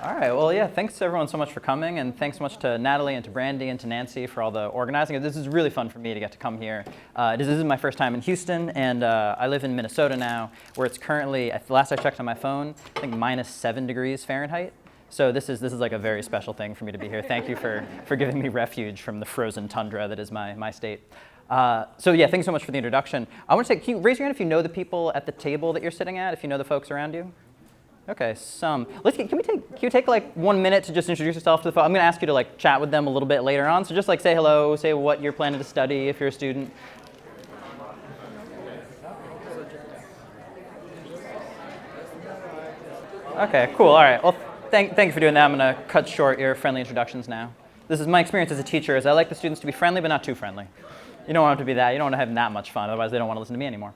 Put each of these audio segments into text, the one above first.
All right, well, yeah, thanks to everyone so much for coming, and thanks so much to Natalie and to Brandy and to Nancy for all the organizing. This is really fun for me to get to come here. This is my first time in Houston, and I live in Minnesota now, where it's currently, last I checked on my phone, I think -7 degrees Fahrenheit. So this is like a very special thing for me to be here. Thank you for giving me refuge from the frozen tundra that is my state. So yeah, thanks so much for the introduction. I want to say, can you raise your hand if you know the people at the table that you're sitting at, if you know the folks around you? Okay, some. Can you take like 1 minute to just introduce yourself to the folks? I'm going to ask you to like chat with them a little bit later on. So just like say hello, say what you're planning to study if you're a student. Okay, cool. All right. Well, thank you for doing that. I'm going to cut short your friendly introductions now. This is my experience as a teacher. Is I like the students to be friendly, but not too friendly. You don't want them to be that. You don't want to have that much fun. Otherwise, they don't want to listen to me anymore.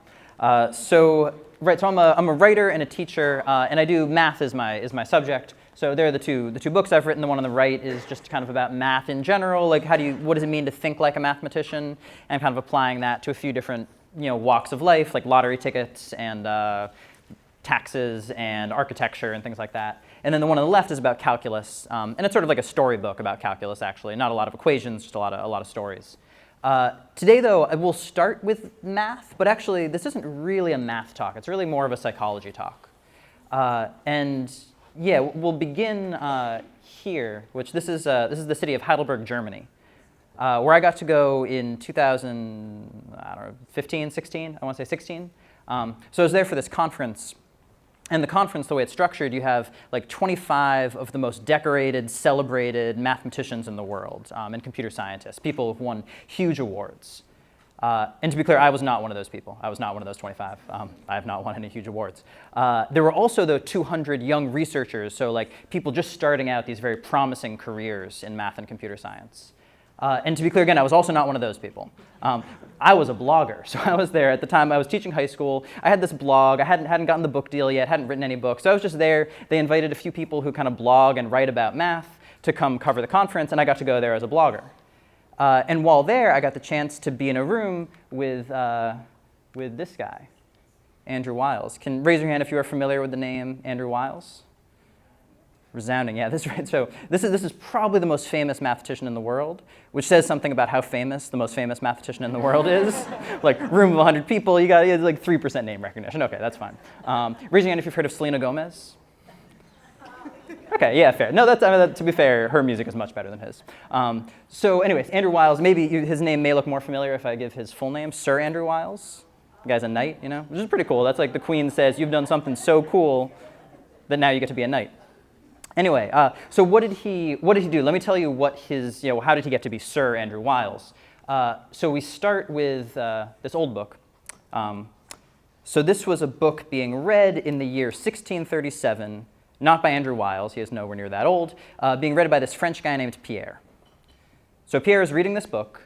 So I'm a writer and a teacher, and I do math is my subject. So there are the two books I've written. The one on the right is just kind of about math in general, like what does it mean to think like a mathematician, and kind of applying that to a few different walks of life, like lottery tickets and taxes and architecture and things like that. And then the one on the left is about calculus, and it's sort of like a storybook about calculus, actually. Not a lot of equations, just a lot of stories. Today, though, I will start with math, but actually, this isn't really a math talk. It's really more of a psychology talk. And yeah, we'll begin here, which this is the city of Heidelberg, Germany, where I got to go in 2015, 16. I want to say 16. So I was there for this conference. And the conference, the way it's structured, you have like 25 of the most decorated, celebrated mathematicians in the world and computer scientists, people who've won huge awards. And to be clear, I was not one of those people. I was not one of those 25. I have not won any huge awards. There were also, though, 200 young researchers, so like people just starting out these very promising careers in math and computer science. And to be clear again, I was also not one of those people. I was a blogger, so I was there at the time. I was teaching high school. I had this blog. I hadn't gotten the book deal yet, hadn't written any books. So I was just there. They invited a few people who kind of blog and write about math to come cover the conference, and I got to go there as a blogger. And while there, I got the chance to be in a room with this guy, Andrew Wiles. Can raise your hand if you are familiar with the name Andrew Wiles? Resounding, yeah, that's right. So this is probably the most famous mathematician in the world, which says something about how famous the most famous mathematician in the world is. Like, room of 100 people, you got like 3% name recognition. Okay, that's fine. Raise your hand if you've heard of Selena Gomez. Okay, yeah, fair. No, to be fair, her music is much better than his. So anyways, Andrew Wiles, maybe his name may look more familiar if I give his full name, Sir Andrew Wiles. The guy's a knight, which is pretty cool. That's like the Queen says, you've done something so cool that now you get to be a knight. Anyway, so what did he do? Let me tell you what how did he get to be Sir Andrew Wiles? So we start with this old book. So this was a book being read in the year 1637, not by Andrew Wiles, he is nowhere near that old, being read by this French guy named Pierre. So Pierre is reading this book,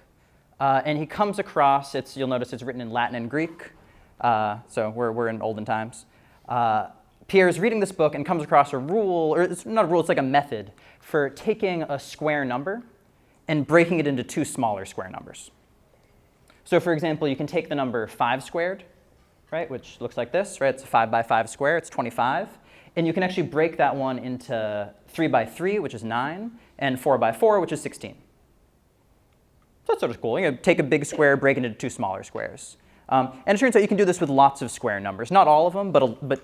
and he comes across, you'll notice it's written in Latin and Greek, so we're in olden times. Pierre is reading this book and comes across a rule, or it's not a rule, it's like a method for taking a square number and breaking it into two smaller square numbers. So for example, you can take the number 5 squared, right, which looks like this, right? It's a 5 by 5 square, it's 25. And you can actually break that one into 3 by 3, which is 9, and 4 by 4, which is 16. So that's sort of cool. You take a big square, break it into two smaller squares. And it turns out you can do this with lots of square numbers. Not all of them, but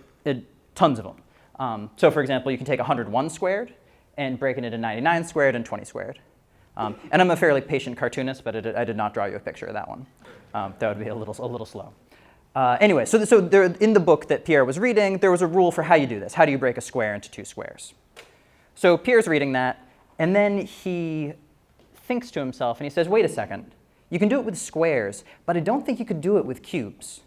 tons of them. So for example, you can take 101 squared and break it into 99 squared and 20 squared. And I'm a fairly patient cartoonist, but I did not draw you a picture of that one. That would be a little slow. Anyway, so there, in the book that Pierre was reading, there was a rule for how you do this. How do you break a square into two squares? So Pierre's reading that, and then he thinks to himself, and he says, wait a second. You can do it with squares, but I don't think you could do it with cubes.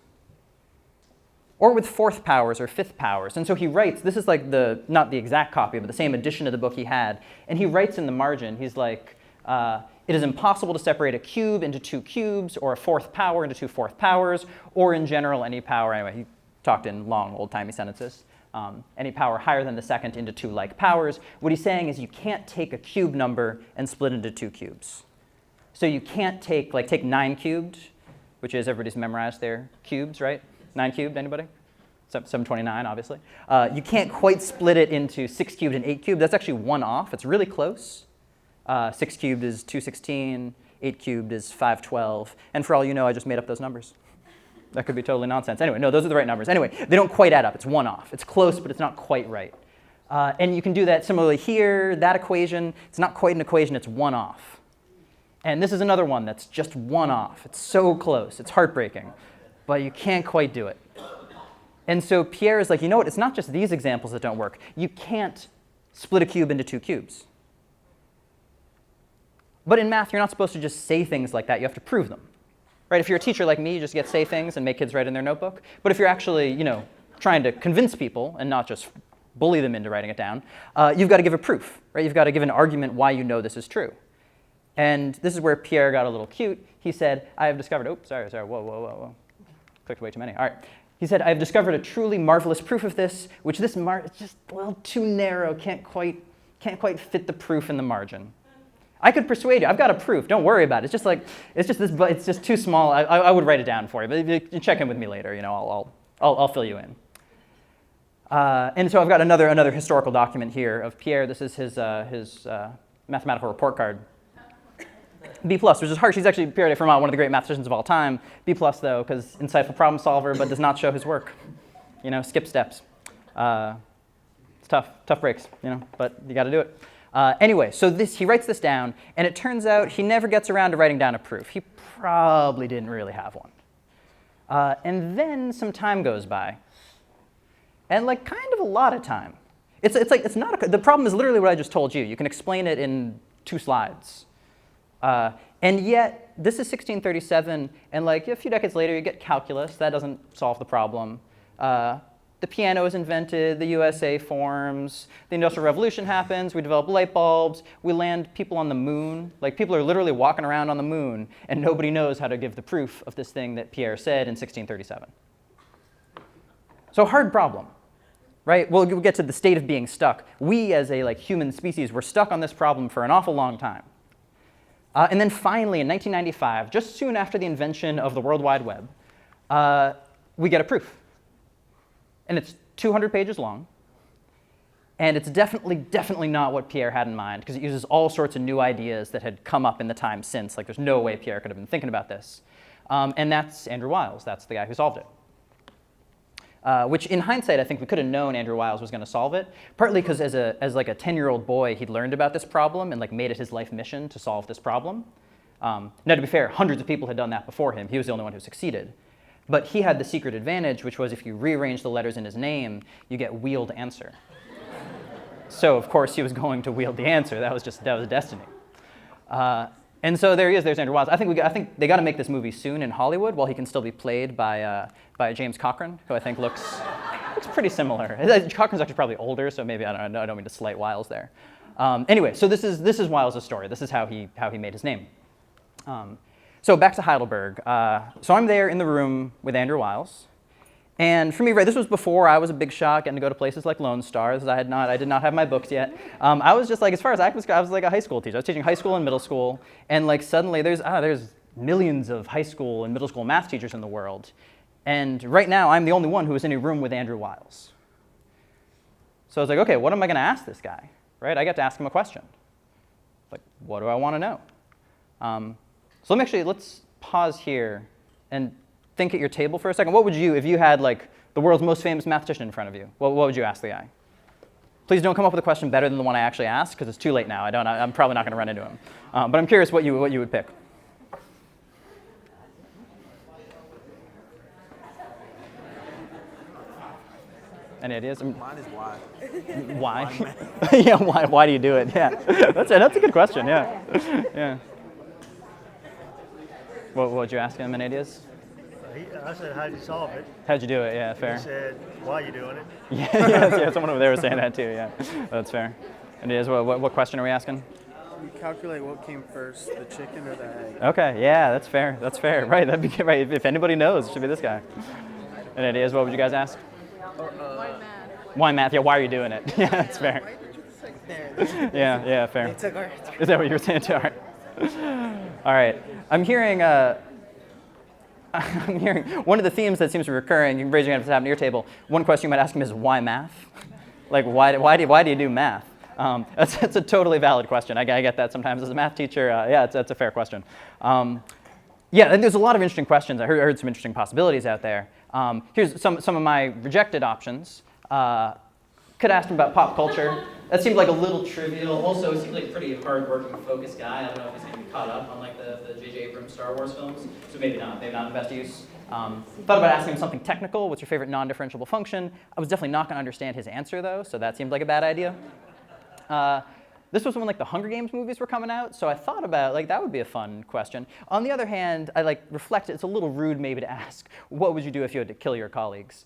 Or with fourth powers or fifth powers. And so he writes, this is like not the exact copy, but the same edition of the book he had. And he writes in the margin, he's like, it is impossible to separate a cube into two cubes, or a fourth power into two fourth powers, or in general any power. Anyway, he talked in long, old-timey sentences. Any power higher than the second into two like powers. What he's saying is you can't take a cube number and split into two cubes. So you can't take 9 cubed, which is, everybody's memorized their cubes, right? 9 cubed, anybody? 729, obviously. You can't quite split it into 6 cubed and 8 cubed. That's actually one off. It's really close. 6 cubed is 216, 8 cubed is 512. And for all you know, I just made up those numbers. That could be totally nonsense. Anyway, no, those are the right numbers. Anyway, they don't quite add up. It's one off. It's close, but it's not quite right. And you can do that similarly here. That equation, it's not quite an equation. It's one off. And this is another one that's just one off. It's so close. It's heartbreaking. But you can't quite do it. And so Pierre is like, you know what? It's not just these examples that don't work. You can't split a cube into 2 cubes. But in math, you're not supposed to just say things like that. You have to prove them. Right? If you're a teacher like me, you just get to say things and make kids write in their notebook. But if you're actually, trying to convince people and not just bully them into writing it down, you've got to give a proof. Right? You've got to give an argument why you know this is true. And this is where Pierre got a little cute. He said, I have discovered, whoa. Clicked way too many. All right. He said, I have discovered a truly marvelous proof of this, which this is just a little too narrow, can't quite fit the proof in the margin. I could persuade you. I've got a proof. Don't worry about it. It's just too small. I would write it down for you, but if you check in with me later. I'll fill you in. And so I've got another historical document here of Pierre. This is his mathematical report card. B+, which is harsh. He's actually Pierre de Fermat, one of the great mathematicians of all time. B+, though, because insightful problem solver, but does not show his work. Skip steps. It's tough breaks, but you got to do it. Anyway, so he writes this down, and it turns out he never gets around to writing down a proof. He probably didn't really have one. And then some time goes by, and kind of a lot of time. It's not the problem is literally what I just told you. You can explain it in 2 slides. And yet, this is 1637, and a few decades later, you get calculus. That doesn't solve the problem. The piano is invented, the USA forms, the Industrial Revolution happens, we develop light bulbs, we land people on the moon. People are literally walking around on the moon, and nobody knows how to give the proof of this thing that Pierre said in 1637. So hard problem, right? We'll get to the state of being stuck. We, as a human species, were stuck on this problem for an awful long time. And then finally, in 1995, just soon after the invention of the World Wide Web, we get a proof. And it's 200 pages long. And it's definitely not what Pierre had in mind, because it uses all sorts of new ideas that had come up in the time since. There's no way Pierre could have been thinking about this. And that's Andrew Wiles. That's the guy who solved it. Which, in hindsight, I think we could have known Andrew Wiles was going to solve it, partly because as a 10-year-old boy, he'd learned about this problem and made it his life mission to solve this problem. Now, to be fair, hundreds of people had done that before him. He was the only one who succeeded. But he had the secret advantage, which was if you rearrange the letters in his name, you get wheeled answer. So, of course, he was going to wield the answer. That was destiny. And so there he is. There's Andrew Wiles. I think they got to make this movie soon in Hollywood, while he can still be played by James Cochran, who I think looks pretty similar. Cochran's actually probably older, so maybe I don't mean to slight Wiles there. Anyway, so this is Wiles' story. This is how he made his name. So back to Heidelberg. So I'm there in the room with Andrew Wiles. And for me, right, this was before I was a big shot getting to go to places like Lone Star. I did not have my books yet. I was just as far as I was a high school teacher. I was teaching high school and middle school. And suddenly there's millions of high school and middle school math teachers in the world. And right now, I'm the only one who is in a room with Andrew Wiles. So I was like, okay, what am I going to ask this guy? Right? I got to ask him a question. What do I want to know? So let's pause here and think at your table for a second. What would you, if you had the world's most famous mathematician in front of you, what would you ask the guy? Please don't come up with a question better than the one I actually asked, because it's too late now. I'm probably not going to run into him. But I'm curious what you would pick. Any ideas? Mine is why. Why? Yeah, why do you do it? Yeah, that's a good question. Yeah, yeah. What would you ask him? Any ideas? I said, how'd you solve it? How'd you do it? Yeah, fair. He said, why are you doing it? Yeah, someone over there was saying that too. Yeah, that's fair. And it is. What question are we asking? You calculate what came first, the chicken or the egg. Okay, yeah, that's fair. That's fair. Right, that'd be right. If anybody knows, it should be this guy. Any ideas? What would you guys ask? Why math? Why math? Yeah, why are you doing it? Yeah, that's fair. Yeah, fair. They took our Is that what you were saying too? All right. All right. I'm hearing one of the themes that seems to be recurring. You can raise your hand if it's happening to your table. One question you might ask him is, why math? Like, why do you do math? That's a totally valid question. I get that sometimes as a math teacher. Yeah, that's a fair question. Yeah, and there's a lot of interesting questions. I heard some interesting possibilities out there. Here's some of my rejected options. Could ask him about pop culture. That seemed like a little trivial. Also, he seemed like a pretty hard-working, focused guy. I don't know if he's going to be caught up on like the J.J. Abrams Star Wars films, so maybe not the best use. Thought about asking him something technical. What's your favorite non-differentiable function? I was definitely not going to understand his answer, though, so that seemed like a bad idea. This was when like the Hunger Games movies were coming out, so I thought about like that would be a fun question. On the other hand, I like reflected. It's a little rude maybe to ask, what would you do if you had to kill your colleagues?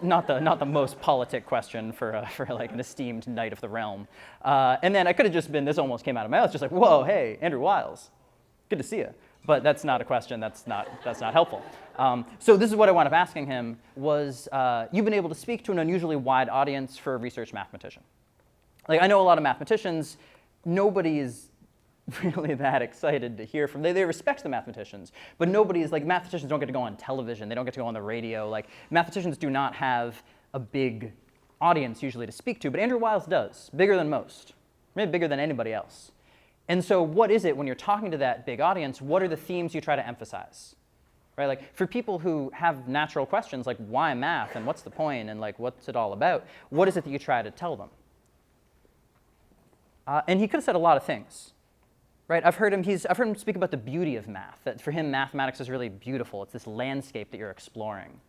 Not the most politic question for like an esteemed knight of the realm. And then I could have just been, this almost came out of my mouth, just like, whoa, hey, Andrew Wiles, good to see you. But that's not a question. That's not helpful. So this is what I wound up asking him was, you've been able to speak to an unusually wide audience for a research mathematician. Like, I know a lot of mathematicians, nobody is really that excited to hear from them. They respect the mathematicians, but nobody's, like, mathematicians don't get to go on television. They don't get to go on the radio. Like, mathematicians do not have a big audience usually to speak to, but Andrew Wiles does, bigger than most, maybe bigger than anybody else. And so what is it when you're talking to that big audience, what are the themes you try to emphasize? Right? Like, for people who have natural questions like why math and what's the point and like what's it all about, what is it that you try to tell them? And he could have said a lot of things, right? I've heard him speak about the beauty of math. That for him, mathematics is really beautiful. It's this landscape that you're exploring,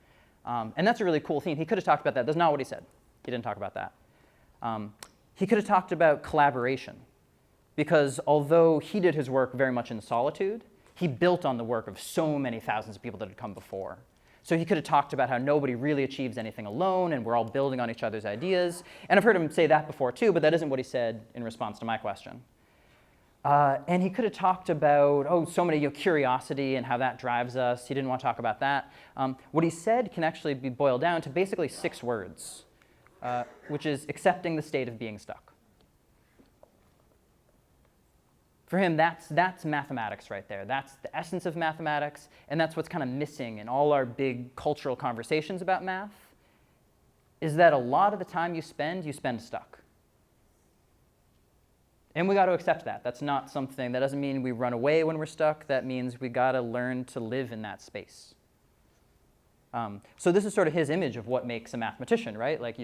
and that's a really cool theme. He could have talked about that. That's not what he said. He didn't talk about that. He could have talked about collaboration, because although he did his work very much in solitude, he built on the work of so many thousands of people that had come before. So he could have talked about how nobody really achieves anything alone, and we're all building on each other's ideas. And I've heard him say that before, too, but that isn't what he said in response to my question. And he could have talked about, so many curiosity and how that drives us. He didn't want to talk about that. What he said can actually be boiled down to basically 6 words, which is accepting the state of being stuck. For him, that's mathematics right there. That's the essence of mathematics, and that's what's kind of missing in all our big cultural conversations about math, is that a lot of the time you spend stuck. And we got to accept that. That's not something, that doesn't mean we run away when we're stuck. That means we got to learn to live in that space. So this is sort of his image of what makes a mathematician, right? Like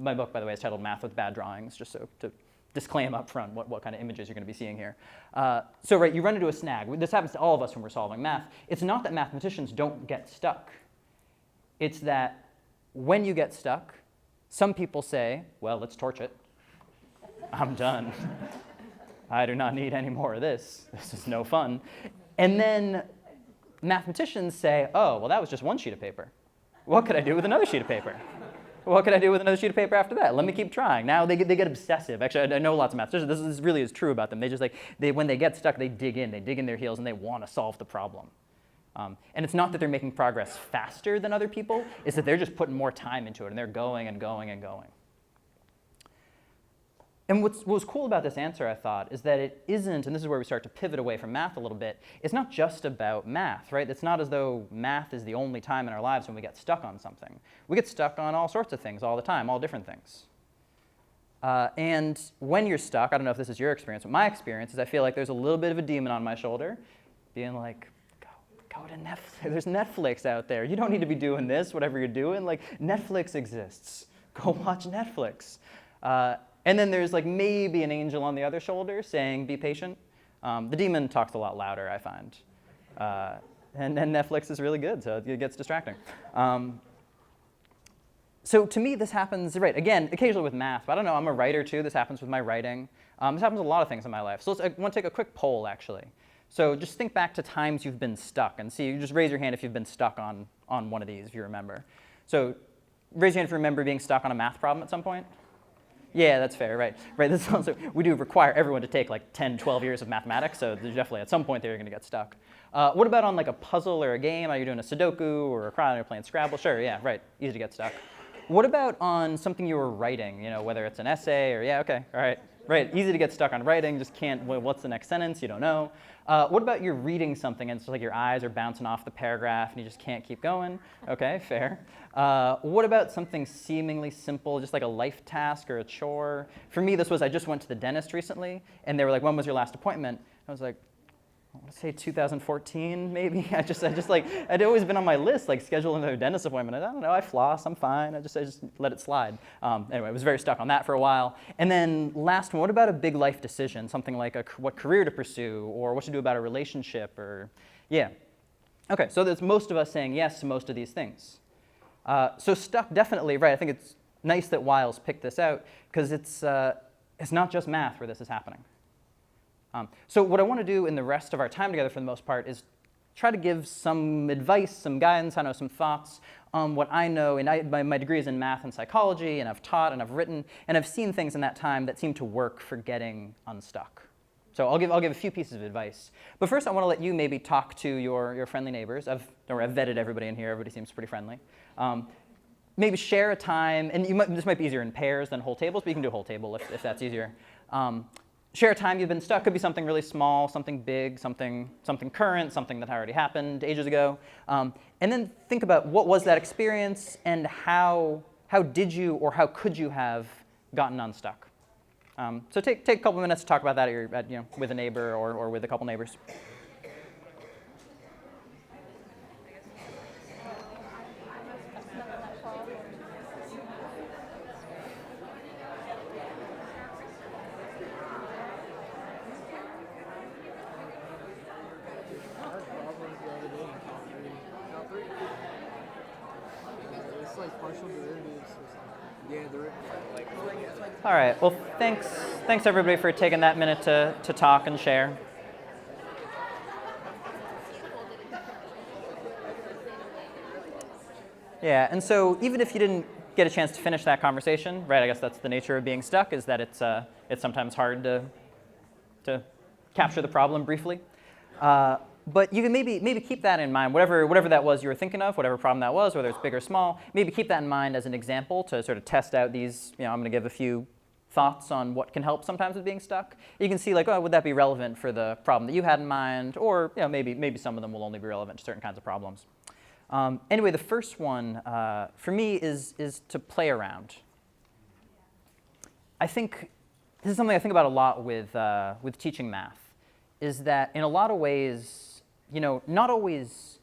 my book, by the way, is titled Math with Bad Drawings, just so to disclaim up front what kind of images you're going to be seeing here. So right, you run into a snag. This happens to all of us when we're solving math. It's not that mathematicians don't get stuck. It's that when you get stuck, some people say, well, let's torch it. I'm done. I do not need any more of this. This is no fun. And then mathematicians say, oh, well, that was just one sheet of paper. What could I do with another sheet of paper? What could I do with another sheet of paper after that? Let me keep trying. Now they get obsessive. Actually, I know lots of mathematicians. This really is true about them. They just when they get stuck, they dig in their heels, and they want to solve the problem. And it's not that they're making progress faster than other people. It's that they're just putting more time into it, and they're going and going and going. And what was cool about this answer, I thought, is that it isn't, and this is where we start to pivot away from math a little bit, it's not just about math, right? It's not as though math is the only time in our lives when we get stuck on something. We get stuck on all sorts of things all the time, all different things. And when you're stuck, I don't know if this is your experience, but my experience is I feel like there's a little bit of a demon on my shoulder, being like, go to Netflix. There's Netflix out there. You don't need to be doing this, whatever you're doing. Like, Netflix exists. Go watch Netflix. And then there's like maybe an angel on the other shoulder saying, be patient. The demon talks a lot louder, I find. And Netflix is really good, so it gets distracting. So to me, this happens, right, again, occasionally with math, but I don't know, I'm a writer too. This happens with my writing. This happens with a lot of things in my life. So I want to take a quick poll, actually. So just think back to times you've been stuck and see, you just raise your hand if you've been stuck on one of these, if you remember. So raise your hand if you remember being stuck on a math problem at some point. Yeah, that's fair, right. Right, this is also, we do require everyone to take like 10, 12 years of mathematics, so there's definitely at some point they're going to get stuck. What about on like a puzzle or a game? Are you doing a Sudoku or a crowd or playing Scrabble? Sure, yeah, right, easy to get stuck. What about on something you were writing, whether it's an essay or, yeah, okay, all right. Right, easy to get stuck on writing, just can't, what's the next sentence? You don't know. What about you're reading something and it's like your eyes are bouncing off the paragraph and you just can't keep going? Okay, fair. What about something seemingly simple, just like a life task or a chore? For me, this was, I just went to the dentist recently and they were like, when was your last appointment? I was like, let's say 2014, maybe. I just like, I'd always been on my list, like schedule another dentist appointment. I don't know, I floss, I'm fine. I just let it slide. Anyway, I was very stuck on that for a while. And then last one, what about a big life decision? Something like what career to pursue or what to do about a relationship or, yeah. Okay, so there's most of us saying yes to most of these things. So stuck, definitely, right. I think it's nice that Wiles picked this out because it's not just math where this is happening. So what I want to do in the rest of our time together for the most part is try to give some advice, some guidance, some thoughts on what I know. And my degree is in math and psychology, and I've taught and I've written, and I've seen things in that time that seem to work for getting unstuck. So I'll give a few pieces of advice. But first I want to let you maybe talk to your friendly neighbors. I've vetted everybody in here. Everybody seems pretty friendly. Maybe share a time, and this might be easier in pairs than whole tables, but you can do a whole table if that's easier. Share a time you've been stuck. Could be something really small, something big, something current, something that already happened ages ago. And then think about what was that experience and how did you or how could you have gotten unstuck. So take a couple minutes to talk about that with a neighbor or with a couple neighbors. It's like partial derivatives. Yeah, All right. Well, thanks everybody for taking that minute to talk and share. Yeah, and so even if you didn't get a chance to finish that conversation, right? I guess that's the nature of being stuck, is that it's sometimes hard to capture the problem briefly. But you can maybe keep that in mind, whatever that was you were thinking of, whatever problem that was, whether it's big or small, maybe keep that in mind as an example to sort of test out these, I'm going to give a few thoughts on what can help sometimes with being stuck. You can see like, oh, would that be relevant for the problem that you had in mind? Or maybe some of them will only be relevant to certain kinds of problems. Anyway, the first one for me is to play around. I think this is something I think about a lot with teaching math, is that in a lot of ways, not always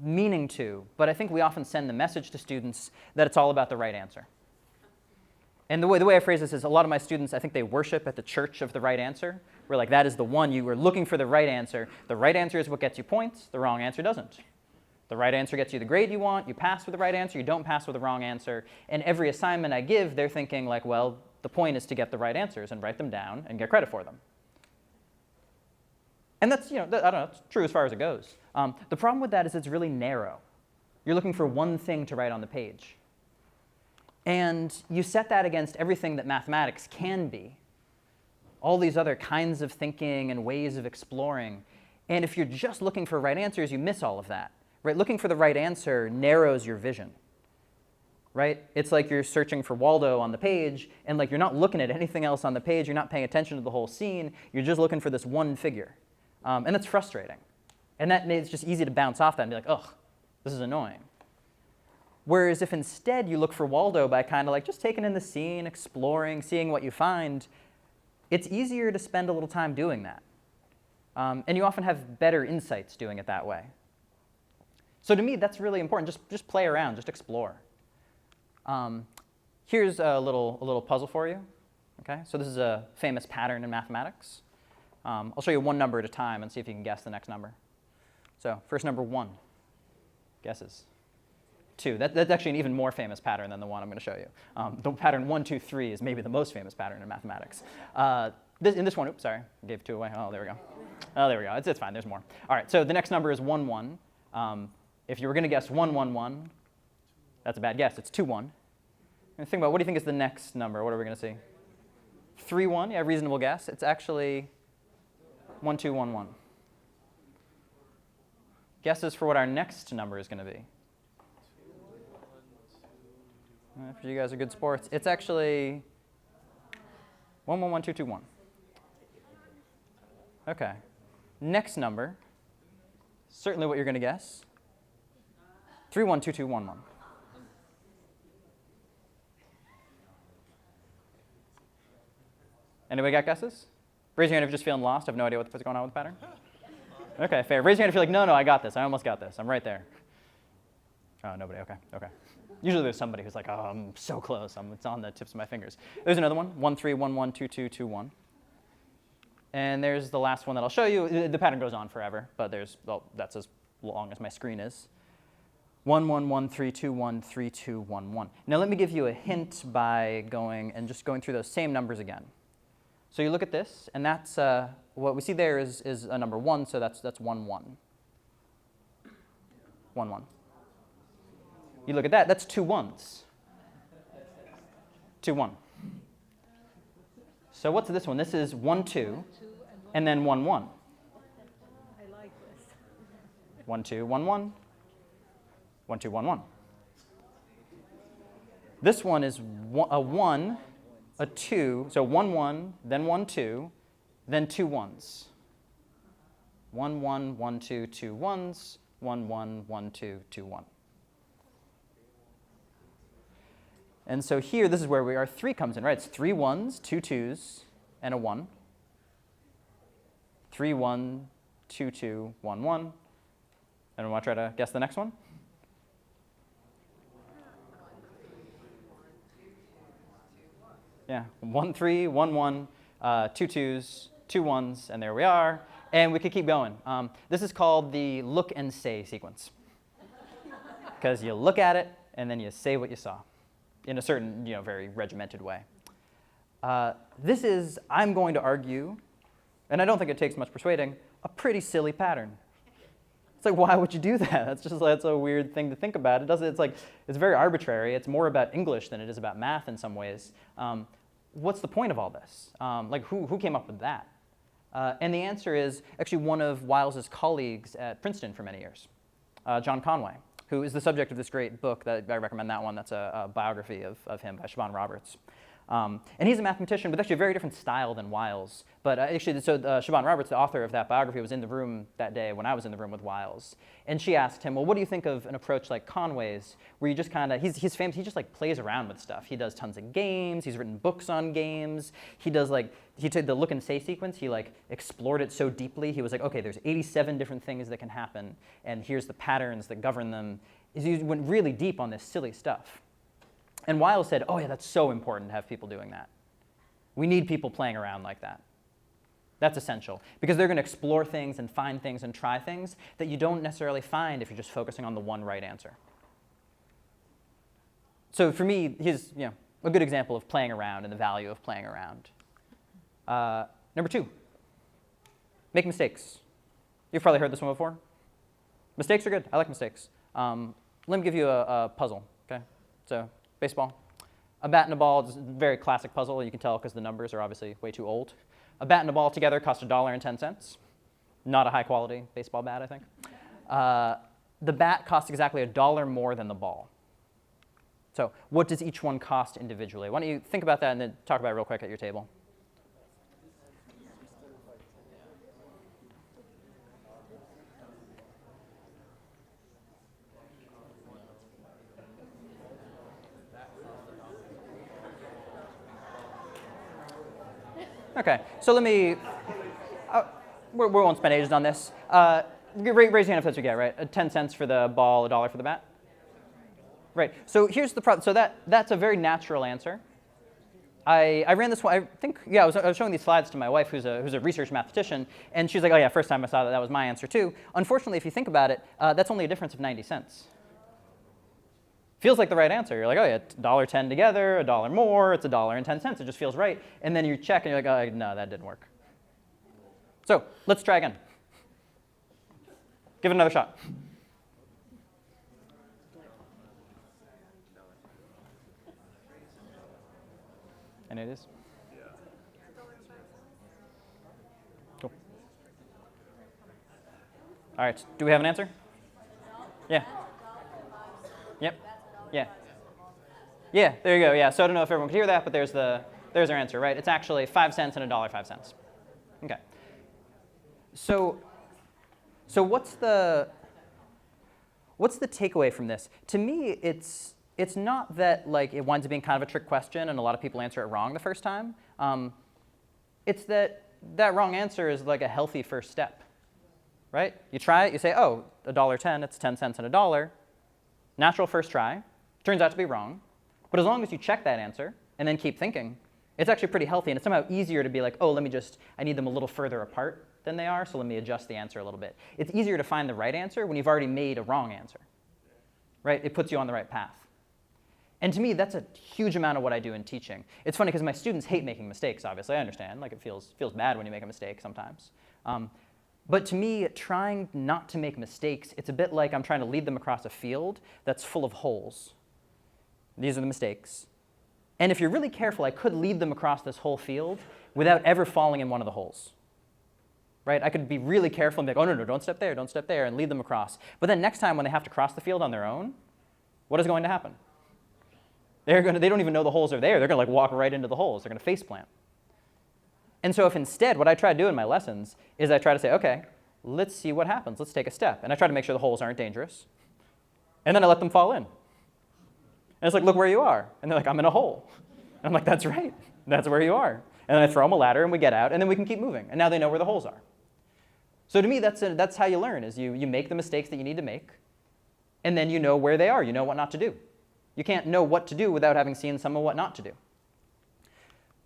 meaning to, but I think we often send the message to students that it's all about the right answer. And the way I phrase this is a lot of my students, I think they worship at the church of the right answer. Where like that is the one you were looking for the right answer. The right answer is what gets you points. The wrong answer doesn't. The right answer gets you the grade you want. You pass with the right answer. You don't pass with the wrong answer. And every assignment I give, they're thinking like, well, the point is to get the right answers and write them down and get credit for them. And that's, I don't know, it's true as far as it goes. The problem with that is it's really narrow. You're looking for one thing to write on the page. And you set that against everything that mathematics can be, all these other kinds of thinking and ways of exploring. And if you're just looking for right answers, you miss all of that. Right? Looking for the right answer narrows your vision. Right? It's like you're searching for Waldo on the page, and like you're not looking at anything else on the page. You're not paying attention to the whole scene. You're just looking for this one figure. And that's frustrating. And it's just easy to bounce off that and be like, ugh, this is annoying. Whereas if instead you look for Waldo by kind of like just taking in the scene, exploring, seeing what you find, it's easier to spend a little time doing that. And you often have better insights doing it that way. So to me, that's really important. Just play around, just explore. Here's a little puzzle for you. Okay, so this is a famous pattern in mathematics. I'll show you one number at a time and see if you can guess the next number. So first number 1, guesses. 2, that's actually an even more famous pattern than the one I'm going to show you. The pattern 1, 2, 3 is maybe the most famous pattern in mathematics. In this one, oops, sorry, I gave 2 away. Oh, there we go. Oh, there we go. It's fine, there's more. All right, so the next number is 1, 1. If you were going to guess 1, 1, 1, that's a bad guess. It's 2, 1. Think about what do you think is the next number? What are we going to see? 3, 1, yeah, reasonable guess. It's actually 1, 2, 1, 1. Guesses for what our next number is going to be. If you guys are good sports, it's actually 1, 1, 1, 2, 2, 1. Okay. Next number, certainly what you're going to guess. 3, 1, 2, 2, 1, 1. Anybody got guesses? Raise your hand if you're just feeling lost, have no idea what's going on with the pattern. Okay, fair. Raise your hand if you're like, no, I got this. I almost got this. I'm right there. Oh, nobody. Okay. Usually there's somebody who's like, oh, I'm so close. It's on the tips of my fingers. There's another one. 1, 3, 1, 1, 2, 2, 2, 1. And there's the last one that I'll show you. The pattern goes on forever, but that's as long as my screen is. 1, 1, 1, 3, 2, 1, 3, 2, 1, 1. Now let me give you a hint by going through those same numbers again. So you look at this, and that's what we see there is a number 1, so that's 1, 1. 1, 1. You look at that, that's 2 1s. 2, 1. So what's this one? This is 1, 2, and then 1, 1. I like this. 1, 2, 1, 1. 1, 2, 1, 1. This one is a 1, a 2, so 1, 1, then 1, 2, then 2 1s. 1, 1, 1, 2, 2 1s, 1, 1, 1, 2, 2, 1. And so here, this is where our 3 comes in, right? It's 3 1s, 2 2s, and a 1. 3 1, 2 2, 1 1. And want to try to guess the next one? Yeah, 1 3, 1 1, 2 2s, 2 1s, and there we are. And we could keep going. This is called the look and say sequence, because you look at it and then you say what you saw in a certain, very regimented way. This is, I'm going to argue, and I don't think it takes much persuading, a pretty silly pattern. It's like, why would you do that? That's a weird thing to think about. It's very arbitrary. It's more about English than it is about math in some ways. What's the point of all this? Who came up with that? And the answer is actually one of Wiles's colleagues at Princeton for many years, John Conway, who is the subject of this great book that I recommend that one. That's a biography of him by Siobhan Roberts. And he's a mathematician with actually a very different style than Wiles. But Siobhan Roberts, the author of that biography, was in the room that day when I was in the room with Wiles. And she asked him, well, what do you think of an approach like Conway's, where you just he's famous, he just plays around with stuff. He does tons of games, he's written books on games. He took the look and say sequence, he explored it so deeply. He was like, okay, there's 87 different things that can happen, and here's the patterns that govern them. He went really deep on this silly stuff. And Wiles said, oh yeah, that's so important to have people doing that. We need people playing around like that. That's essential, because they're going to explore things and find things and try things that you don't necessarily find if you're just focusing on the one right answer. So for me, he's a good example of playing around and the value of playing around. Number 2, make mistakes. You've probably heard this one before. Mistakes are good. I like mistakes. Let me give you a puzzle. Okay, so baseball. A bat and a ball is a very classic puzzle. You can tell because the numbers are obviously way too old. A bat and a ball together cost $1.10. Not a high quality baseball bat, I think. The bat costs exactly $1 more than the ball. So what does each one cost individually? Why don't you think about that and then talk about it real quick at your table. Okay, so let me, we won't spend ages on this. Raise your hand if that's what you get, right? 10 cents for the ball, $1 for the bat? Right, so here's the problem. So that's a very natural answer. I ran this one, I think, I was showing these slides to my wife, who's a research mathematician, and she's like, oh yeah, first time I saw that was my answer too. Unfortunately, if you think about it, that's only a difference of 90 cents. Feels like the right answer. You're like, oh yeah, $1.10 together, $1 more, it's $1.10. It just feels right. And then you check and you're like, oh no, that didn't work. So let's try again. Give it another shot. Any ideas? Cool. All right, do we have an answer? Yeah. Yep. Yeah. Yeah, there you go. Yeah, so I don't know if everyone could hear that, but there's our answer, right? It's actually 5 cents and $1.05. Okay. So what's the takeaway from this? To me, it's not that like it winds up being kind of a trick question and a lot of people answer it wrong the first time. It's that wrong answer is like a healthy first step, right? You try it, you say, oh, $1.10, it's 10 cents and a dollar. Natural first try. Turns out to be wrong. But as long as you check that answer and then keep thinking, it's actually pretty healthy. And it's somehow easier to be like, oh, I need them a little further apart than they are, so let me adjust the answer a little bit. It's easier to find the right answer when you've already made a wrong answer, right? It puts you on the right path. And to me, that's a huge amount of what I do in teaching. It's funny because my students hate making mistakes, obviously. I understand. Like, it feels bad when you make a mistake sometimes. But to me, trying not to make mistakes, it's a bit like I'm trying to lead them across a field that's full of holes. These are the mistakes. And if you're really careful, I could lead them across this whole field without ever falling in one of the holes. Right? I could be really careful and be like, oh, no, don't step there, and lead them across. But then next time when they have to cross the field on their own, what is going to happen? They don't even know the holes are there. They're going to like walk right into the holes. They're going to faceplant. And so if instead, what I try to do in my lessons is I try to say, okay, let's see what happens. Let's take a step. And I try to make sure the holes aren't dangerous. And then I let them fall in. And it's like, look where you are. And they're like, I'm in a hole. And I'm like, that's right. That's where you are. And then I throw them a ladder and we get out and then we can keep moving. And now they know where the holes are. So to me, that's how you learn, is you make the mistakes that you need to make. And then you know where they are. You know what not to do. You can't know what to do without having seen some of what not to do.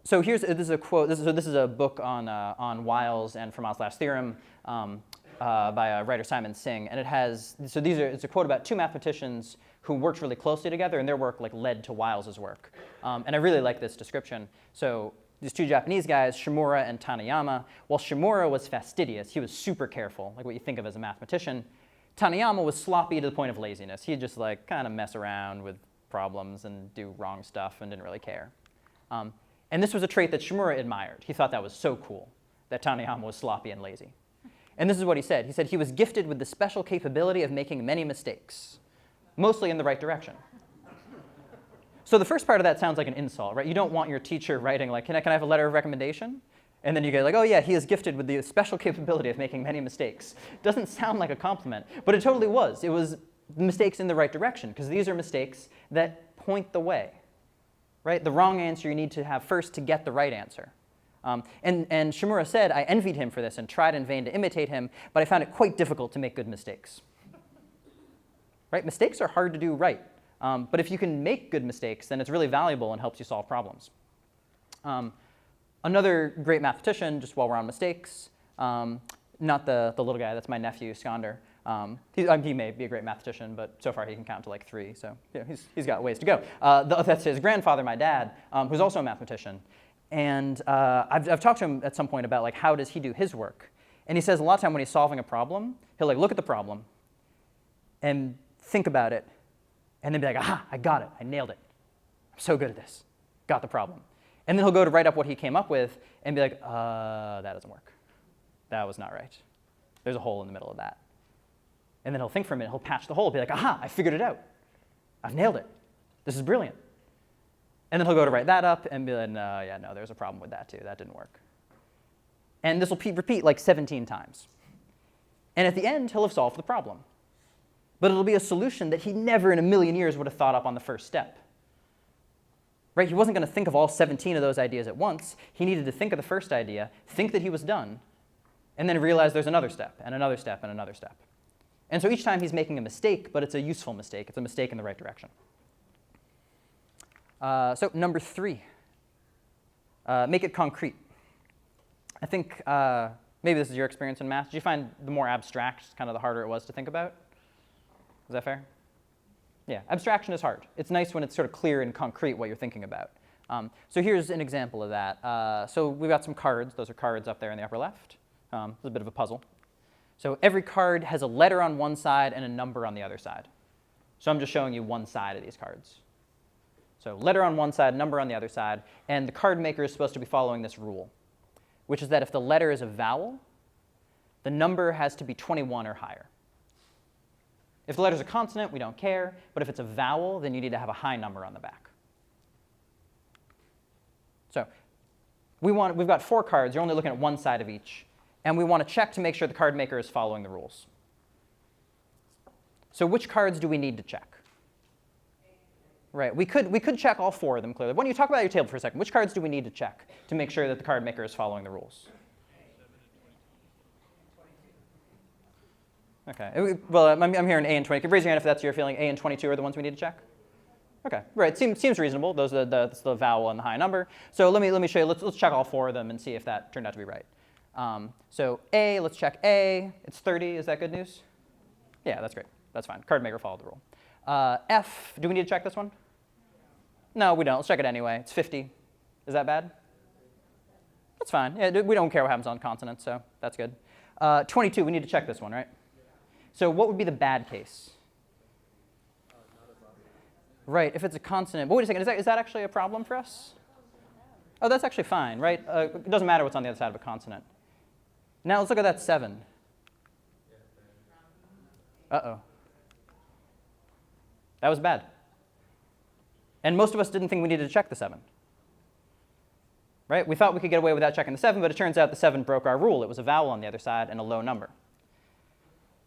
So this is a quote. This is a book on Wiles and Fermat's last theorem by writer Simon Singh. And it's a quote about two mathematicians who worked really closely together, and their work like led to Wiles's work. And I really like this description. So these two Japanese guys, Shimura and Taniyama, while Shimura was fastidious, he was super careful, like what you think of as a mathematician, Taniyama was sloppy to the point of laziness. He'd just like kind of mess around with problems and do wrong stuff and didn't really care. And this was a trait that Shimura admired. He thought that was so cool, that Taniyama was sloppy and lazy. And this is what he said. He said he was gifted with the special capability of making many mistakes, mostly in the right direction. So the first part of that sounds like an insult, right? You don't want your teacher writing like, can I have a letter of recommendation? And then you get like, oh yeah, he is gifted with the special capability of making many mistakes. Doesn't sound like a compliment, but it totally was. It was mistakes in the right direction, because these are mistakes that point the way, right? The wrong answer you need to have first to get the right answer. And Shimura said, I envied him for this and tried in vain to imitate him, but I found it quite difficult to make good mistakes. Right? Mistakes are hard to do right. But if you can make good mistakes, then it's really valuable and helps you solve problems. Another great mathematician, just while we're on mistakes, not the little guy, that's my nephew, Skander. He may be a great mathematician, but so far he can count to like 3, so he's got ways to go. That's his grandfather, my dad, who's also a mathematician. And I've talked to him at some point about like how does he do his work. And he says a lot of time when he's solving a problem, he'll like look at the problem and think about it, and then be like, aha, I got it, I nailed it. I'm so good at this, got the problem. And then he'll go to write up what he came up with and be like, that doesn't work. That was not right. There's a hole in the middle of that. And then he'll think for a minute, he'll patch the hole, be like, aha, I figured it out. I've nailed it. This is brilliant. And then he'll go to write that up and be like, no, there's a problem with that too. That didn't work. And this will repeat like 17 times. And at the end, he'll have solved the problem. But it'll be a solution that he never in a million years would have thought up on the first step. Right? He wasn't going to think of all 17 of those ideas at once. He needed to think of the first idea, think that he was done, and then realize there's another step, and another step, and another step. And so each time he's making a mistake, but it's a useful mistake. It's a mistake in the right direction. So number 3, make it concrete. I think maybe this is your experience in math. Did you find the more abstract, kind of the harder it was to think about? Is that fair? Yeah, abstraction is hard. It's nice when it's sort of clear and concrete what you're thinking about. So here's an example of that. So we've got some cards. Those are cards up there in the upper left. It's a bit of a puzzle. So every card has a letter on one side and a number on the other side. So I'm just showing you one side of these cards. So letter on one side, number on the other side, and the card maker is supposed to be following this rule, which is that if the letter is a vowel, the number has to be 21 or higher. If the letter's a consonant, we don't care, but if it's a vowel, then you need to have a high number on the back. So we've got 4 cards. You're only looking at one side of each, and we want to check to make sure the card maker is following the rules. So which cards do we need to check? Right, we could check all 4 of them clearly. Why don't you talk about your table for a second? Which cards do we need to check to make sure that the card maker is following the rules? Okay, well, I'm hearing A and 20. Raise your hand if that's your feeling. A and 22 are the ones we need to check? Okay, right, seems reasonable. Those are that's the vowel and the high number. So let me show you, let's check all 4 of them and see if that turned out to be right. So A, let's check A. It's 30, is that good news? Yeah, that's great, that's fine. Card maker followed the rule. F, do we need to check this one? No, we don't, let's check it anyway. It's 50, is that bad? That's fine, yeah, we don't care what happens on consonants, so that's good. 22, we need to check this one, right? So what would be the bad case? Right, if it's a consonant. But wait a second, is that actually a problem for us? Oh, that's actually fine, right? It doesn't matter what's on the other side of a consonant. Now let's look at that 7. Uh-oh. That was bad. And most of us didn't think we needed to check the 7. Right? We thought we could get away without checking the 7, but it turns out the 7 broke our rule. It was a vowel on the other side and a low number.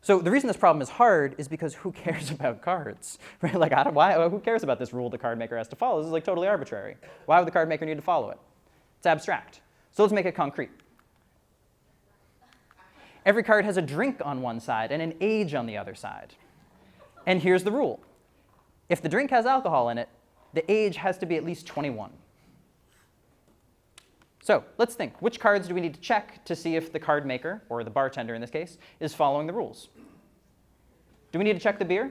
So the reason this problem is hard is because who cares about cards? Right? Like, who cares about this rule the card maker has to follow? This is like totally arbitrary. Why would the card maker need to follow it? It's abstract. So let's make it concrete. Every card has a drink on one side and an age on the other side. And here's the rule. If the drink has alcohol in it, the age has to be at least 21. So let's think. Which cards do we need to check to see if the card maker, or the bartender in this case, is following the rules? Do we need to check the beer?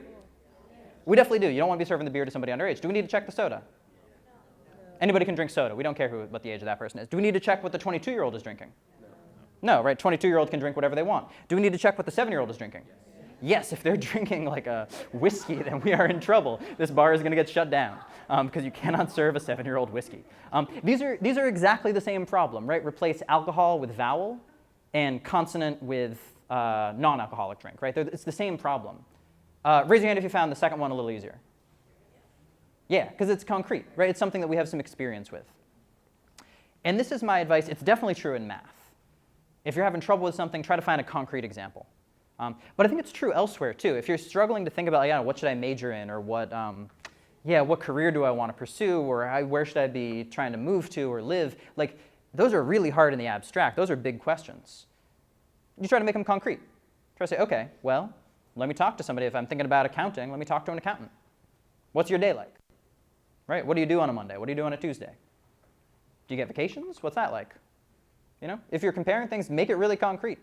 We definitely do. You don't want to be serving the beer to somebody underage. Do we need to check the soda? Anybody can drink soda. We don't care what the age of that person is. Do we need to check what the 22-year-old is drinking? No, right? 22-year-old can drink whatever they want. Do we need to check what the 7-year-old is drinking? Yes, if they're drinking like a whiskey, then we are in trouble. This bar is going to get shut down because you cannot serve a 7-year-old whiskey. These are exactly the same problem, right? Replace alcohol with vowel and consonant with non-alcoholic drink, right? It's the same problem. Raise your hand if you found the second one a little easier. Yeah, because it's concrete, right? It's something that we have some experience with. And this is my advice. It's definitely true in math. If you're having trouble with something, try to find a concrete example. But I think it's true elsewhere, too. If you're struggling to think about, what should I major in, or what career do I want to pursue, or where should I be trying to move to or live, like, those are really hard in the abstract. Those are big questions. You try to make them concrete. Try to say, OK, well, let me talk to somebody. If I'm thinking about accounting, let me talk to an accountant. What's your day like? Right? What do you do on a Monday? What do you do on a Tuesday? Do you get vacations? What's that like? If you're comparing things, make it really concrete.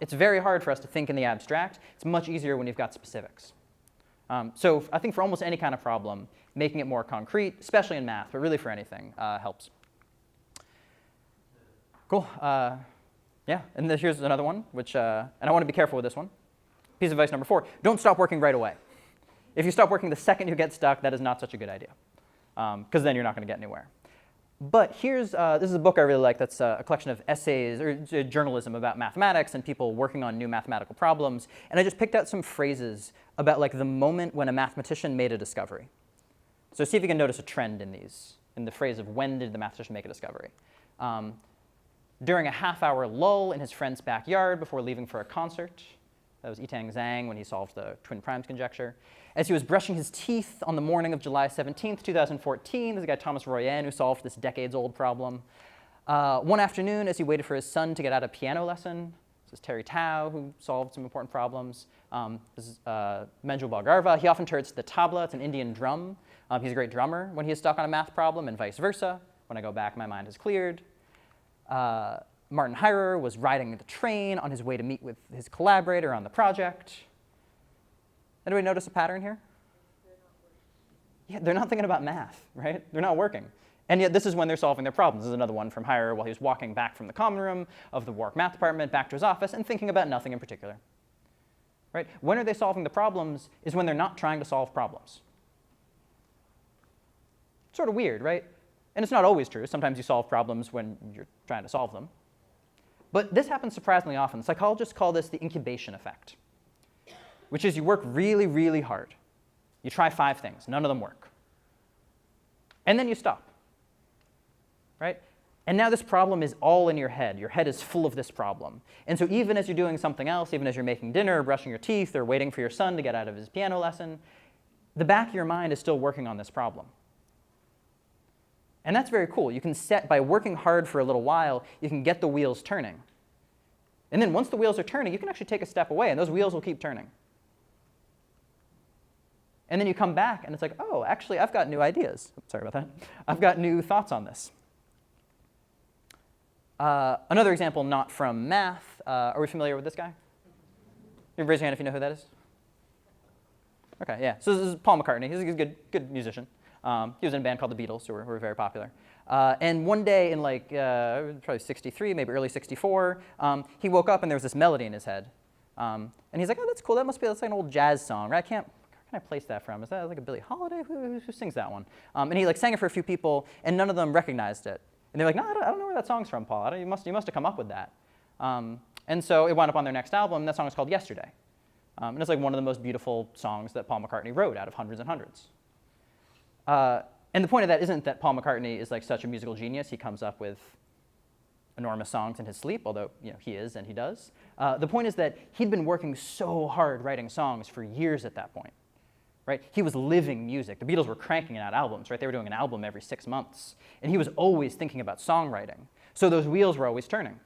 It's very hard for us to think in the abstract. It's much easier when you've got specifics. So I think for almost any kind of problem, making it more concrete, especially in math, but really for anything, helps. Cool. Yeah, and here's another one, which, and I want to be careful with this one. Piece of advice number 4, don't stop working right away. If you stop working the second you get stuck, that is not such a good idea, because then you're not going to get anywhere. But this is a book I really like that's a collection of essays or journalism about mathematics and people working on new mathematical problems. And I just picked out some phrases about like the moment when a mathematician made a discovery. So see if you can notice a trend in these, in the phrase of when did the mathematician make a discovery. During a half-hour lull in his friend's backyard before leaving for a concert. That was Yitang Zhang when he solved the twin primes conjecture. As he was brushing his teeth on the morning of July 17th, 2014, there's a guy, Thomas Royen, who solved this decades-old problem. One afternoon, as he waited for his son to get out of piano lesson, this is Terry Tao, who solved some important problems. This is Manju Bhalgarva. He often turns to the tabla. It's an Indian drum. He's a great drummer when he is stuck on a math problem, and vice versa. When I go back, my mind is cleared. Martin Heirer was riding the train on his way to meet with his collaborator on the project. Anybody notice a pattern here? Yeah, they're not thinking about math, right? They're not working. And yet this is when they're solving their problems. This is another one from Heirer while he was walking back from the common room of the Warwick Math Department back to his office and thinking about nothing in particular. Right? When are they solving the problems is when they're not trying to solve problems. Sort of weird, right? And it's not always true. Sometimes you solve problems when you're trying to solve them. But this happens surprisingly often. Psychologists call this the incubation effect, which is you work really, really hard. You try 5 things. None of them work. And then you stop, right? And now this problem is all in your head. Your head is full of this problem. And so even as you're doing something else, even as you're making dinner, or brushing your teeth, or waiting for your son to get out of his piano lesson, the back of your mind is still working on this problem. And that's very cool. You can set, by working hard for a little while, you can get the wheels turning. And then once the wheels are turning, you can actually take a step away, and those wheels will keep turning. And then you come back, and it's like, oh, actually, I've got new ideas. Sorry about that. I've got new thoughts on this. Another example, not from math. Are we familiar with this guy? You raise your hand if you know who that is. OK, yeah. So this is Paul McCartney. He's a good musician. He was in a band called the Beatles, who were very popular. And one day in probably 63, maybe early 64, he woke up and there was this melody in his head. And he's like, oh, that's cool. That's like an old jazz song, right? Where can I place that from? Is that like a Billie Holiday? Who sings that one? And he sang it for a few people, and none of them recognized it. And they're like, no, I don't know where that song's from, Paul. You must have come up with that. And so it wound up on their next album, and that song is called Yesterday. And it's like one of the most beautiful songs that Paul McCartney wrote out of hundreds and hundreds. And the point of that isn't that Paul McCartney is like such a musical genius. He comes up with enormous songs in his sleep, although he is and he does. The point is that he'd been working so hard writing songs for years at that point. Right? He was living music. The Beatles were cranking out albums, right? They were doing an album every 6 months. And he was always thinking about songwriting. So those wheels were always turning.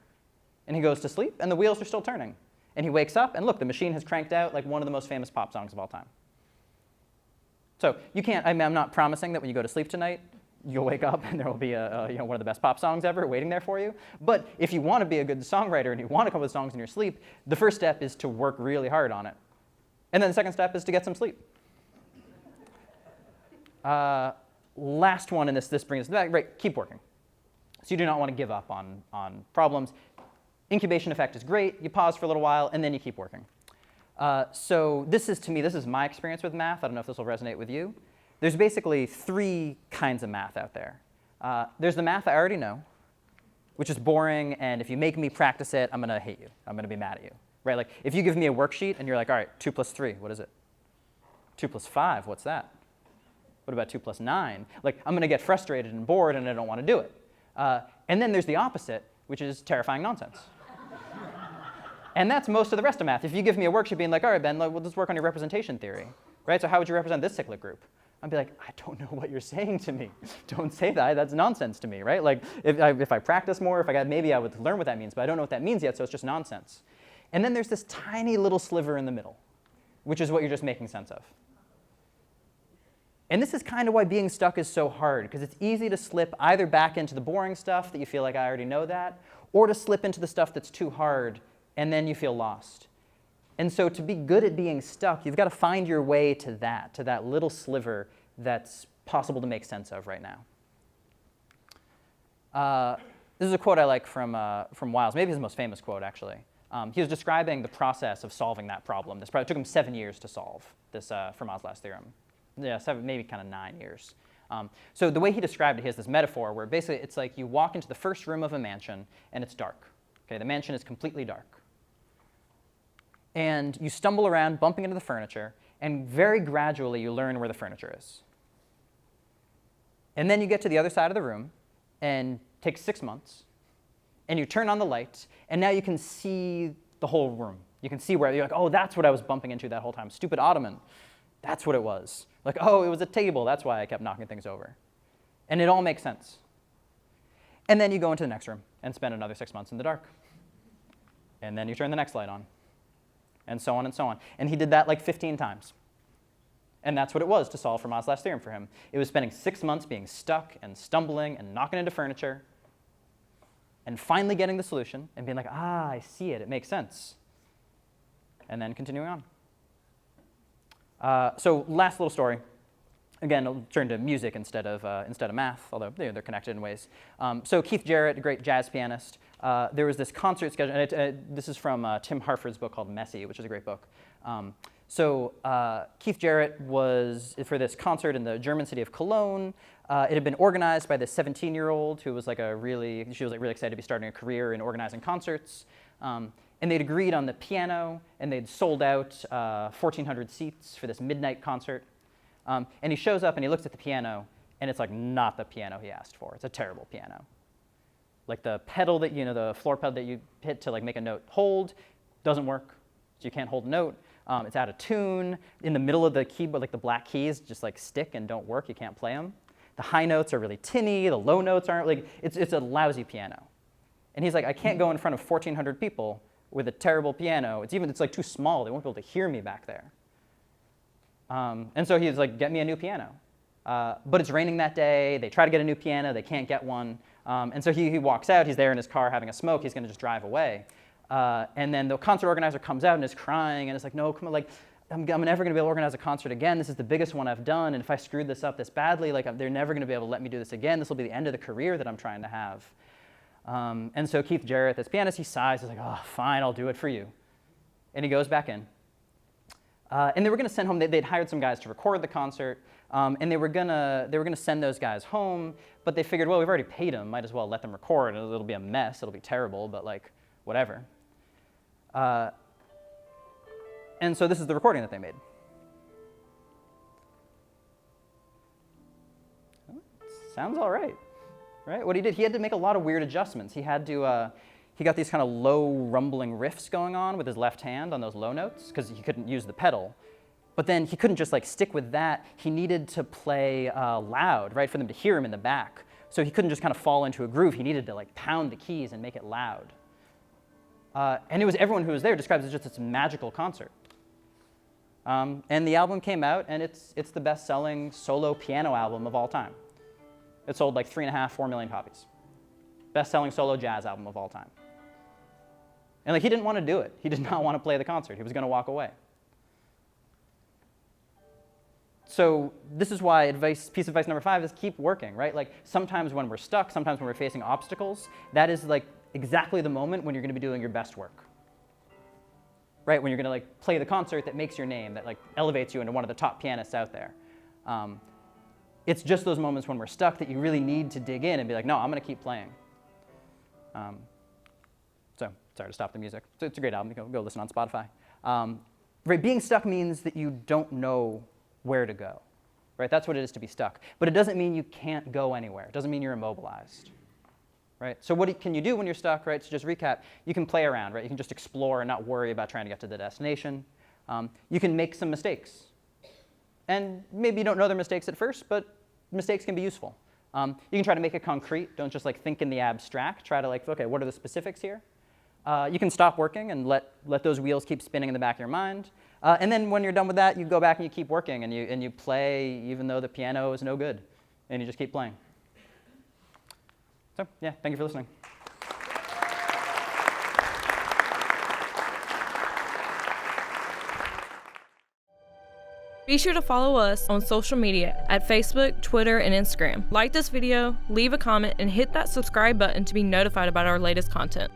And he goes to sleep, and the wheels are still turning. And he wakes up, and look, the machine has cranked out like one of the most famous pop songs of all time. So you can't, I'm not promising that when you go to sleep tonight, you'll wake up and there will be one of the best pop songs ever waiting there for you. But if you want to be a good songwriter and you want to come up with songs in your sleep, the first step is to work really hard on it. And then the second step is to get some sleep. Last one in this brings us back, right, keep working. So you do not want to give up on problems. Incubation effect is great. You pause for a little while, and then you keep working. So this is my experience with math. I don't know if this will resonate with you. There's basically 3 kinds of math out there. There's the math I already know, which is boring, and if you make me practice it, I'm going to hate you. I'm going to be mad at you. Right? Like if you give me a worksheet and you're like, all right, 2 plus 3, what is it? 2 plus 5, what's that? What about 2 plus 9? Like I'm going to get frustrated and bored, and I don't want to do it. And then there's the opposite, which is terrifying nonsense. And that's most of the rest of math. If you give me a worksheet being like, all right, Ben, we'll just work on your representation theory. Right? So how would you represent this cyclic group? I'd be like, I don't know what you're saying to me. Don't say that. That's nonsense to me, right? Like if I practice more, maybe I would learn what that means, but I don't know what that means yet, so it's just nonsense. And then there's this tiny little sliver in the middle, which is what you're just making sense of. And this is kind of why being stuck is so hard, because it's easy to slip either back into the boring stuff that you feel like I already know that, or to slip into the stuff that's too hard, and then you feel lost. And so to be good at being stuck, you've got to find your way to that little sliver that's possible to make sense of right now. This is a quote I like from Wiles, maybe his most famous quote, actually. He was describing the process of solving that problem. This probably took him 7 years to solve, this Fermat's last theorem. Yeah, 7, maybe kind of 9 years. So the way he described it, he has this metaphor where basically it's like you walk into the first room of a mansion, and it's dark. Okay, the mansion is completely dark. And you stumble around, bumping into the furniture, and very gradually you learn where the furniture is. And then you get to the other side of the room, and it takes 6 months, and you turn on the light, and now you can see the whole room. You can see where you're like, oh, that's what I was bumping into that whole time. Stupid ottoman. That's what it was. Like, oh, it was a table. That's why I kept knocking things over. And it all makes sense. And then you go into the next room and spend another 6 months in the dark. And then you turn the next light on. And so on and so on. And he did that like 15 times. And that's what it was to solve Fermat's last theorem for him. It was spending 6 months being stuck and stumbling and knocking into furniture and finally getting the solution and being like, ah, I see it. It makes sense. And then continuing on. So last little story. Again, I'll turn to music instead of math, although they're connected in ways. So Keith Jarrett, a great jazz pianist, there was this concert schedule, and this is from Tim Harford's book called Messy, which is a great book. So Keith Jarrett was, for this concert in the German city of Cologne, it had been organized by this 17-year-old who was like really excited to be starting a career in organizing concerts. And they'd agreed on the piano, and they'd sold out 1,400 seats for this midnight concert. And he shows up and he looks at the piano, and it's like not the piano he asked for. It's a terrible piano. Like the pedal that, the floor pedal that you hit to like make a note hold doesn't work. So you can't hold a note. It's out of tune. In the middle of the keyboard, like the black keys just like stick and don't work. You can't play them. The high notes are really tinny. The low notes aren't. Like it's a lousy piano. And he's like, I can't go in front of 1,400 people with a terrible piano. It's like too small. They won't be able to hear me back there. And so he's like, get me a new piano. But it's raining that day. They try to get a new piano. They can't get one. And so he walks out. He's there in his car having a smoke. He's going to just drive away. And then the concert organizer comes out and is crying, and it's like, no, come on, like, I'm never going to be able to organize a concert again. This is the biggest one I've done, and if I screwed this up this badly, like, they're never going to be able to let me do this again. This will be the end of the career that I'm trying to have. And so Keith Jarrett, this pianist, he sighs. He's like, oh, fine, I'll do it for you. And he goes back in. And they were going to send home. They'd hired some guys to record the concert, and they were going to send those guys home. But they figured, well, we've already paid them. Might as well let them record. It'll be a mess. It'll be terrible. But like, whatever. And so this is the recording that they made. Sounds all right, right? What he did, he had to make a lot of weird adjustments. He had to, he got these kind of low rumbling riffs going on with his left hand on those low notes because he couldn't use the pedal. But then he couldn't just like stick with that. He needed to play loud, right, for them to hear him in the back. So he couldn't just kind of fall into a groove. He needed to like pound the keys and make it loud. And it was everyone who was there describes it as just this magical concert. And the album came out, and it's the best-selling solo piano album of all time. It sold like 3.5, 4 million copies. Best-selling solo jazz album of all time. And like he didn't want to do it. He did not want to play the concert. He was going to walk away. So this is why piece of advice number 5 is keep working, right? Like sometimes when we're stuck, sometimes when we're facing obstacles, that is like exactly the moment when you're going to be doing your best work. Right, when you're going to like play the concert that makes your name, that like elevates you into one of the top pianists out there. It's just those moments when we're stuck that you really need to dig in and be like, no, I'm going to keep playing. So sorry to stop the music. It's a great album. Go listen on Spotify. Right, being stuck means that you don't know where to go. Right, that's what it is to be stuck. But it doesn't mean you can't go anywhere. It doesn't mean you're immobilized. Right? So what can you do when you're stuck, right? So just recap, you can play around, right? You can just explore and not worry about trying to get to the destination. You can make some mistakes. And maybe you don't know they're mistakes at first, but mistakes can be useful. You can try to make it concrete. Don't just like think in the abstract. Try to like, okay, what are the specifics here? You can stop working and let those wheels keep spinning in the back of your mind. And then when you're done with that, you go back and you keep working and you play even though the piano is no good. And you just keep playing. So, yeah, thank you for listening. Be sure to follow us on social media at Facebook, Twitter, and Instagram. Like this video, leave a comment, and hit that subscribe button to be notified about our latest content.